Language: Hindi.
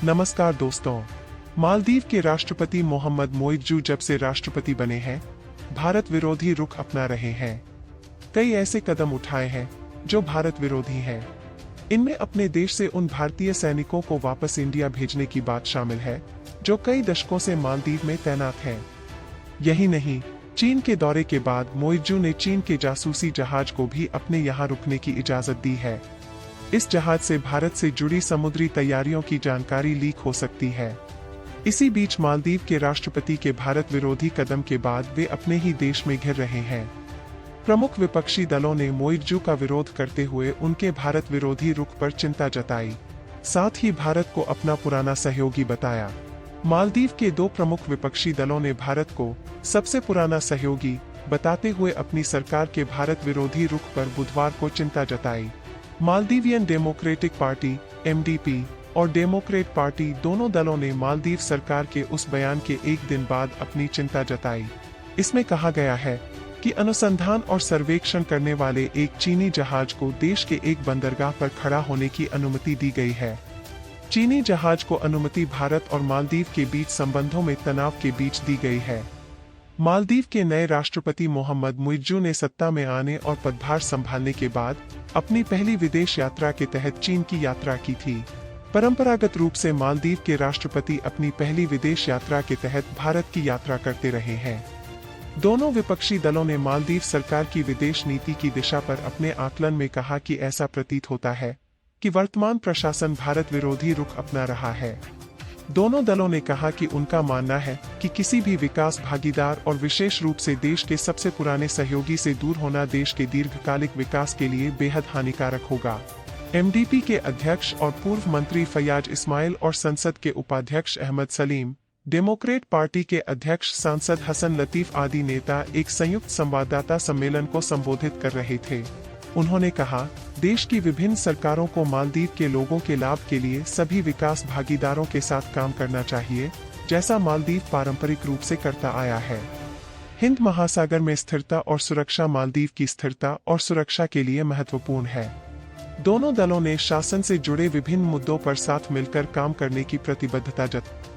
नमस्कार दोस्तों। मालदीव के राष्ट्रपति मोहम्मद मोइज्जू जब से राष्ट्रपति बने हैं, भारत विरोधी रुख अपना रहे हैं। कई ऐसे कदम उठाए हैं जो भारत विरोधी हैं। इनमें अपने देश से उन भारतीय सैनिकों को वापस इंडिया भेजने की बात शामिल है जो कई दशकों से मालदीव में तैनात हैं। यही नहीं, चीन के दौरे के बाद मोइज्जू ने चीन के जासूसी जहाज को भी अपने यहाँ रुकने की इजाजत दी है। इस जहाज से भारत से जुड़ी समुद्री तैयारियों की जानकारी लीक हो सकती है। इसी बीच मालदीव के राष्ट्रपति के भारत विरोधी कदम के बाद वे अपने ही देश में घिर रहे हैं। प्रमुख विपक्षी दलों ने मोइज्जू का विरोध करते हुए उनके भारत विरोधी रुख पर चिंता जताई, साथ ही भारत को अपना पुराना सहयोगी बताया। मालदीव के दो प्रमुख विपक्षी दलों ने भारत को सबसे पुराना सहयोगी बताते हुए अपनी सरकार के भारत विरोधी रुख पर बुधवार को चिंता जताई। मालदीवियन डेमोक्रेटिक पार्टी (MDP) और डेमोक्रेट पार्टी दोनों दलों ने मालदीव सरकार के उस बयान के एक दिन बाद अपनी चिंता जताई। इसमें कहा गया है कि अनुसंधान और सर्वेक्षण करने वाले एक चीनी जहाज को देश के एक बंदरगाह पर खड़ा होने की अनुमति दी गई है। चीनी जहाज को अनुमति भारत और मालदीव के बीच संबंधों में तनाव के बीच दी गई है। मालदीव के नए राष्ट्रपति मोहम्मद मोइज्जू ने सत्ता में आने और पदभार संभालने के बाद अपनी पहली विदेश यात्रा के तहत चीन की यात्रा की थी। परंपरागत रूप से मालदीव के राष्ट्रपति अपनी पहली विदेश यात्रा के तहत भारत की यात्रा करते रहे हैं। दोनों विपक्षी दलों ने मालदीव सरकार की विदेश नीति की दिशा पर अपने आकलन में कहा कि ऐसा प्रतीत होता है कि वर्तमान प्रशासन भारत विरोधी रुख अपना रहा है। दोनों दलों ने कहा कि उनका मानना है कि किसी भी विकास भागीदार और विशेष रूप से देश के सबसे पुराने सहयोगी से दूर होना देश के दीर्घकालिक विकास के लिए बेहद हानिकारक होगा। MDP के अध्यक्ष और पूर्व मंत्री फयाज इस्माइल और संसद के उपाध्यक्ष अहमद सलीम, डेमोक्रेट पार्टी के अध्यक्ष सांसद हसन लतीफ आदि नेता एक संयुक्त संवाददाता सम्मेलन को संबोधित कर रहे थे। उन्होंने कहा, देश की विभिन्न सरकारों को मालदीव के लोगों के लाभ के लिए सभी विकास भागीदारों के साथ काम करना चाहिए, जैसा मालदीव पारंपरिक रूप से करता आया है। हिंद महासागर में स्थिरता और सुरक्षा मालदीव की स्थिरता और सुरक्षा के लिए महत्वपूर्ण है। दोनों दलों ने शासन से जुड़े विभिन्न मुद्दों पर साथ मिलकर काम करने की प्रतिबद्धता जताई।